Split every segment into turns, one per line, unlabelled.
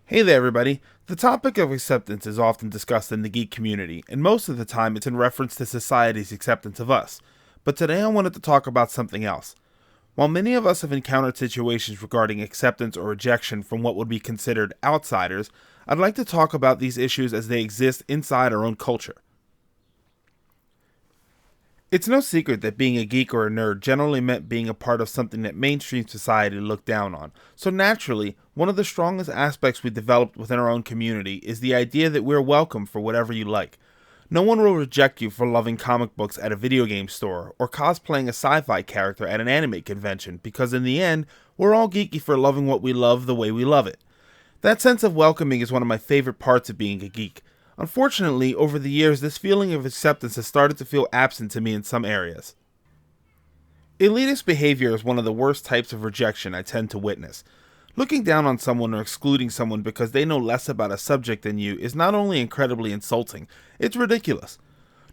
Hey there everybody! The topic of acceptance is often discussed in the geek community, and most of the time it's in reference to society's acceptance of us. But today I wanted to talk about something else. While many of us have encountered situations regarding acceptance or rejection from what would be considered outsiders, I'd like to talk about these issues as they exist inside our own culture. It's no secret that being a geek or a nerd generally meant being a part of something that mainstream society looked down on. So naturally, one of the strongest aspects we developed within our own community is the idea that we're welcome for whatever you like. No one will reject you for loving comic books at a video game store or cosplaying a sci-fi character at an anime convention because in the end, we're all geeky for loving what we love the way we love it. That sense of welcoming is one of my favorite parts of being a geek. Unfortunately, over the years, this feeling of acceptance has started to feel absent to me in some areas. Elitist behavior is one of the worst types of rejection I tend to witness. Looking down on someone or excluding someone because they know less about a subject than you is not only incredibly insulting, it's ridiculous.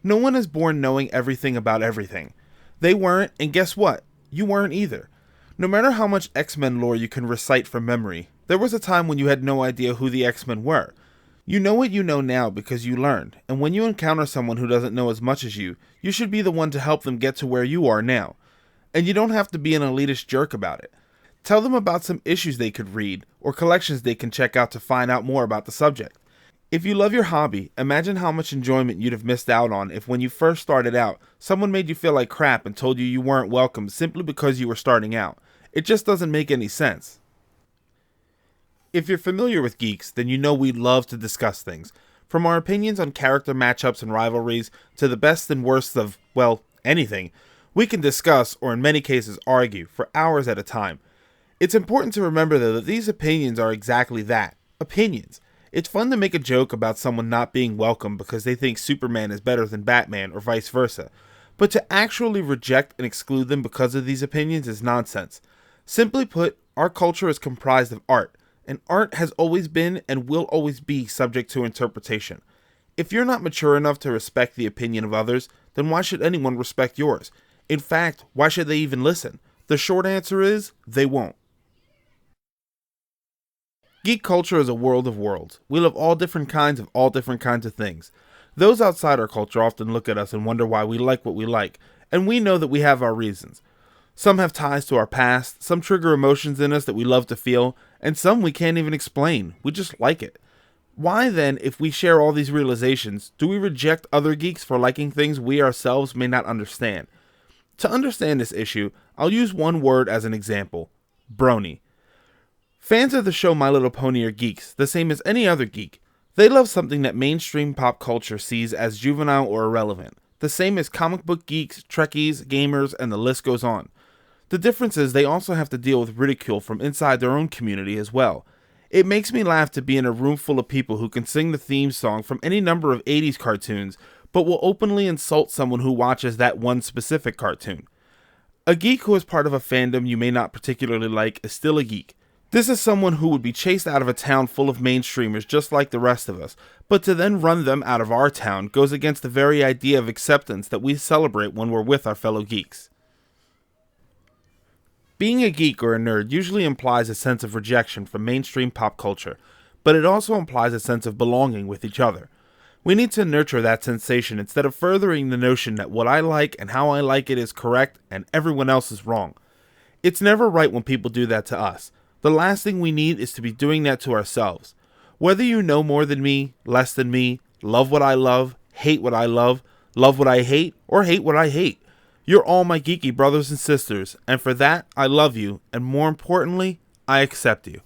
No one is born knowing everything about everything. They weren't, and guess what? You weren't either. No matter how much X-Men lore you can recite from memory, there was a time when you had no idea who the X-Men were. You know what you know now because you learned, and when you encounter someone who doesn't know as much as you should be the one to help them get to where you are now. And you don't have to be an elitist jerk about it. Tell them about some issues they could read, or collections they can check out to find out more about the subject. If you love your hobby, imagine how much enjoyment you'd have missed out on if when you first started out, someone made you feel like crap and told you you weren't welcome simply because you were starting out. It just doesn't make any sense. If you're familiar with Geeks, then you know we love to discuss things. From our opinions on character matchups and rivalries, to the best and worst of, well, anything. We can discuss, or in many cases argue, for hours at a time. It's important to remember though that these opinions are exactly that, opinions. It's fun to make a joke about someone not being welcome because they think Superman is better than Batman or vice versa. But to actually reject and exclude them because of these opinions is nonsense. Simply put, our culture is comprised of art. And art has always been and will always be subject to interpretation. If you're not mature enough to respect the opinion of others, then why should anyone respect yours? In fact, why should they even listen? The short answer is, they won't. Geek culture is a world of worlds. We love all different kinds of things. Those outside our culture often look at us and wonder why we like what we like, and we know that we have our reasons. Some have ties to our past, some trigger emotions in us that we love to feel, and some we can't even explain, we just like it. Why then, if we share all these realizations, do we reject other geeks for liking things we ourselves may not understand? To understand this issue, I'll use one word as an example: brony. Fans of the show My Little Pony are geeks, the same as any other geek. They love something that mainstream pop culture sees as juvenile or irrelevant, the same as comic book geeks, Trekkies, gamers, and the list goes on. The difference is they also have to deal with ridicule from inside their own community as well. It makes me laugh to be in a room full of people who can sing the theme song from any number of 80s cartoons, but will openly insult someone who watches that one specific cartoon. A geek who is part of a fandom you may not particularly like is still a geek. This is someone who would be chased out of a town full of mainstreamers just like the rest of us, but to then run them out of our town goes against the very idea of acceptance that we celebrate when we're with our fellow geeks. Being a geek or a nerd usually implies a sense of rejection from mainstream pop culture, but it also implies a sense of belonging with each other. We need to nurture that sensation instead of furthering the notion that what I like and how I like it is correct and everyone else is wrong. It's never right when people do that to us. The last thing we need is to be doing that to ourselves. Whether you know more than me, less than me, love what I love what I hate, or hate what I hate, you're all my geeky brothers and sisters, and for that, I love you, and more importantly, I accept you.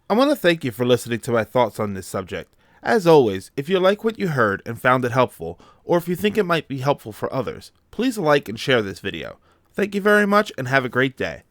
I want to thank you for listening to my thoughts on this subject. As always, if you like what you heard and found it helpful, or if you think it might be helpful for others, please like and share this video. Thank you very much, and have a great day.